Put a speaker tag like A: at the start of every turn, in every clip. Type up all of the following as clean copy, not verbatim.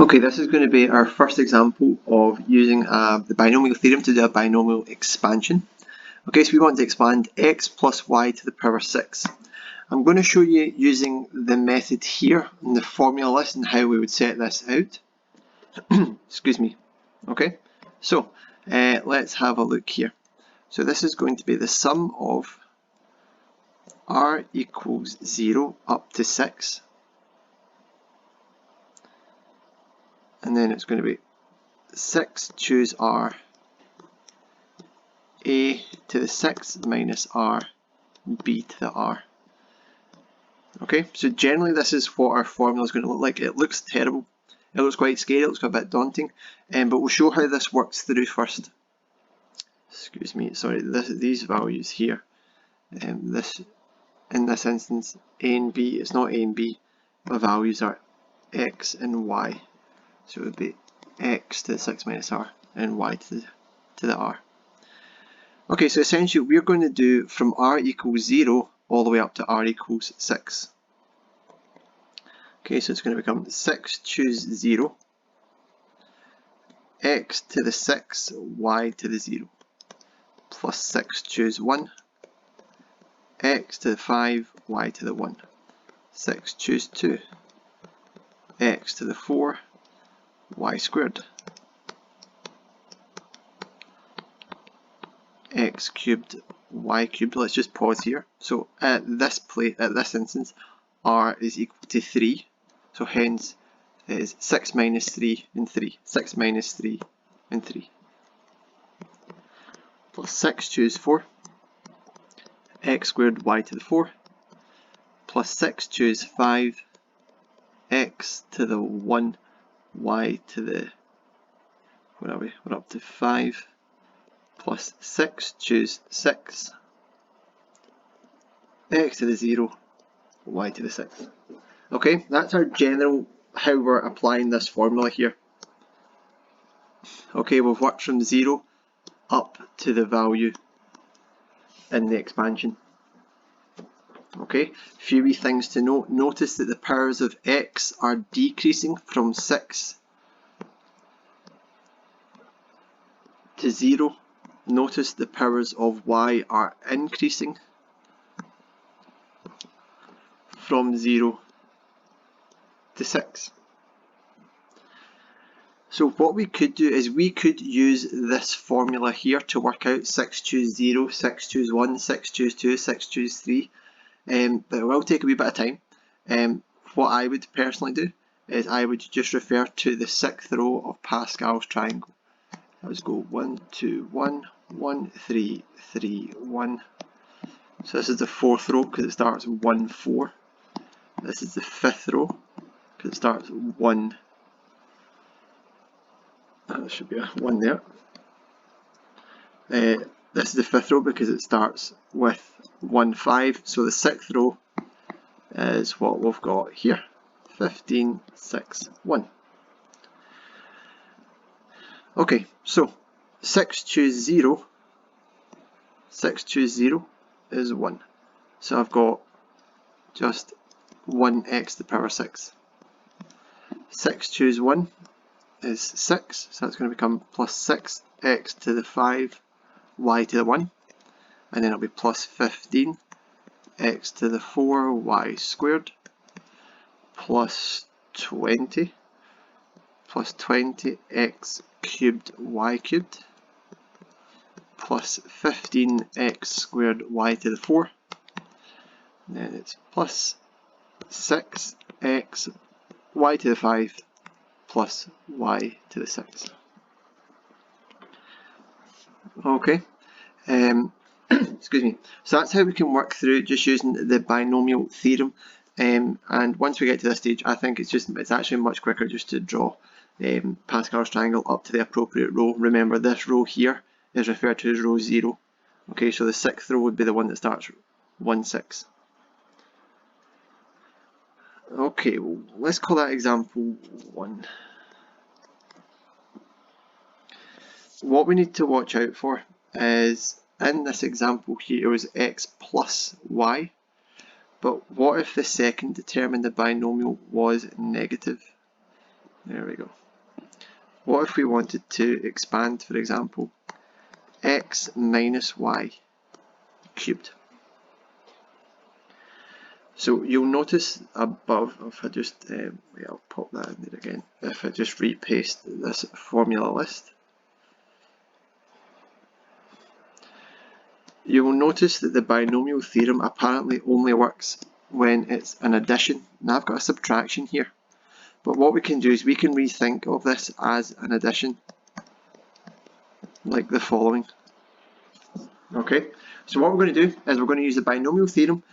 A: Okay, this is going to be our first example of using the binomial theorem to do a binomial expansion. Okay, so we want to expand x plus y to the power 6. I'm going to show you using the method here in the formula list and how we would set this out. Excuse me. Okay, so let's have a look here. So this is going to be the sum of r equals 0 up to 6. And then it's going to be 6 choose r a to the 6 minus r b to the r. Okay, so generally this is what our formula is going to look like. It looks terrible, it looks quite scary, it looks a bit daunting, but we'll show how this works through first. Excuse me, sorry, these values here, in this instance a and b, it's not a and b, the values are x and y, so it would be x to the 6 minus r and y to the r. Okay, so essentially we're going to do from r equals 0 all the way up to r equals 6. Okay, so it's going to become 6 choose 0, x to the 6, y to the 0, plus 6 choose 1, x to the 5, y to the 1, 6 choose 2, x to the 4, y squared, x cubed, y cubed. Let's just pause here. So at this instance, r is equal to 3. So hence it is 6 minus 3 and 3. 6 minus 3 and 3. Plus 6 choose 4. X squared y to the 4. Plus 6 choose 5. X to the 1, y to the, where are we? We're up to 5. Plus 6 choose 6. X to the 0, y to the 6. Okay, that's our general how we're applying this formula here. Okay, we've worked from 0 up to the value in the expansion. Okay, a few wee things to note. Notice that the powers of x are decreasing from 6 to 0. Notice the powers of y are increasing from 0 to 6. So what we could do is we could use this formula here to work out 6 choose 0, 6 choose 1, 6 choose 2, 6 choose 3. But it will take a wee bit of time. What I would personally do is I would just refer to the 6th row of Pascal's triangle. Let's go 1, 2, 1, 1, 3, 3, 1. So this is the 4th row because it starts 1, 4. This is the 5th row because it starts 1. There should be a 1 there. This is the 5th row because it starts with 1, 5. So the 6th row is what we've got here. 15, 6, 1. Okay, so 6 choose 0. 6 choose 0 is 1. So I've got just 1x to the power 6. 6 choose 1 is 6, so that's going to become plus 6x to the 5, y to the 1, and then it'll be plus 15 x to the 4, y squared, plus 20 x cubed, y cubed, plus 15x squared, y to the 4, and then it's plus 6x y to the 5 plus y to the 6. Okay, excuse me. So that's how we can work through just using the binomial theorem. And once we get to this stage, I think it's actually much quicker just to draw Pascal's triangle up to the appropriate row. Remember, this row here is referred to as row 0. Okay, so the 6th row would be the one that starts 1, 6. Okay, well, let's call that example 1. What we need to watch out for is, in this example here, it was x plus y, but what if the second determined the binomial was negative? There we go. What if we wanted to expand, for example, x minus y cubed? So you'll notice above, if I just, I'll pop that in there again, if I just repaste this formula list, you will notice that the binomial theorem apparently only works when it's an addition. Now I've got a subtraction here, but what we can do is we can rethink of this as an addition, like the following. Okay, so what we're going to do is we're going to use the binomial theorem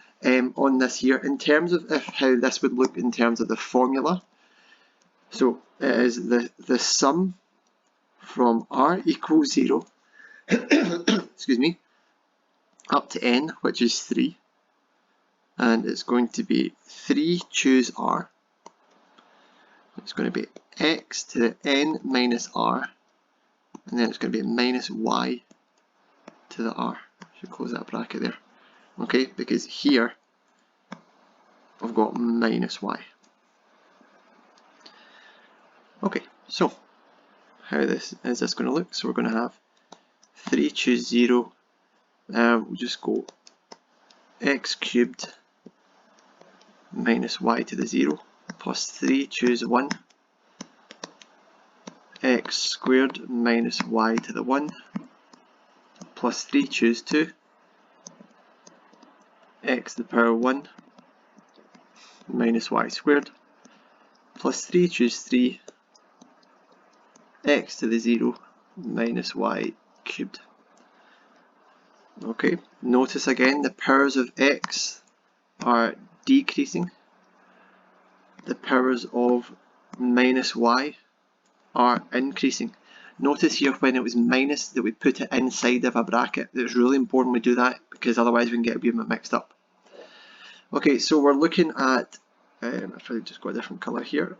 A: on this here in terms of how this would look in terms of the formula. So it is the sum from r equals 0 excuse me, up to n, which is 3, and it's going to be 3 choose r. It's going to be x to the n minus r, and then it's going to be minus y to the r. I should close that bracket there. Okay, because here I've got minus y. Okay, so how is this going to look? So we're going to have 3 choose 0, we'll just go x cubed minus y to the 0 plus 3 choose 1, x squared minus y to the 1 plus 3 choose 2, x to the power 1 minus y squared plus 3 choose 3, x to the 0 minus y cubed. Okay, notice again the powers of x are decreasing, the powers of minus y are increasing. Notice here when it was minus that we put it inside of a bracket. It's really important we do that because otherwise we can get a wee bit mixed up. Okay, so we're looking at, if I just got a different colour here,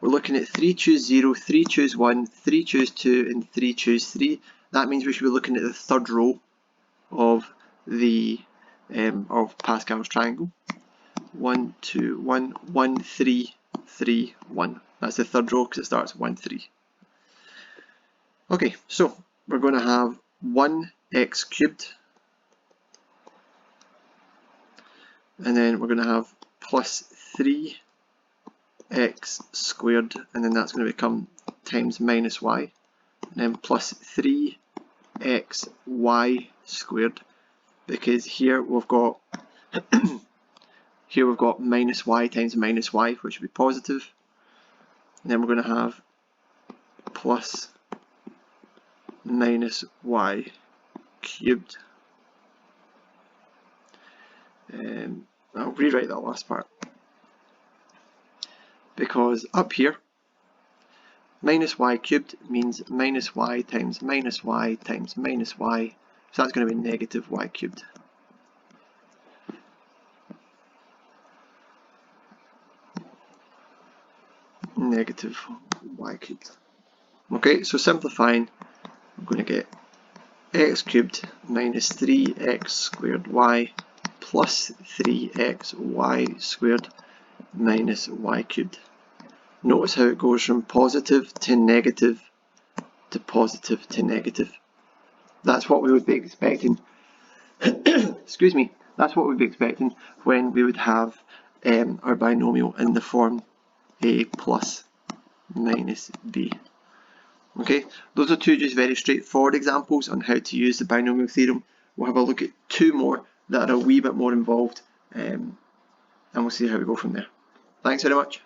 A: we're looking at 3 choose 0, 3 choose 1, 3 choose 2 and 3 choose 3. That means we should be looking at the third row of the of Pascal's triangle. 1, 2, 1, 1, 3, 3, 1. That's the third row because it starts 1, 3. Okay, so we're going to have 1x cubed, and then we're going to have plus 3x squared, and then that's going to become times minus y, and then plus 3xy squared, because here we've got here we've got minus y times minus y, which would be positive, and then we're going to have plus minus y cubed. I'll rewrite that last part, because up here minus y cubed means minus y times minus y times minus y, so that's going to be negative y cubed. Negative y cubed. Okay, so simplifying, I'm going to get x cubed minus 3x squared y plus 3xy squared minus y cubed. Notice how it goes from positive to negative to positive to negative. That's what we would be expecting. Excuse me. That's what we'd be expecting when we would have our binomial in the form a plus minus b. Okay, those are two just very straightforward examples on how to use the binomial theorem. We'll have a look at two more that are a wee bit more involved, and we'll see how we go from there. Thanks very much.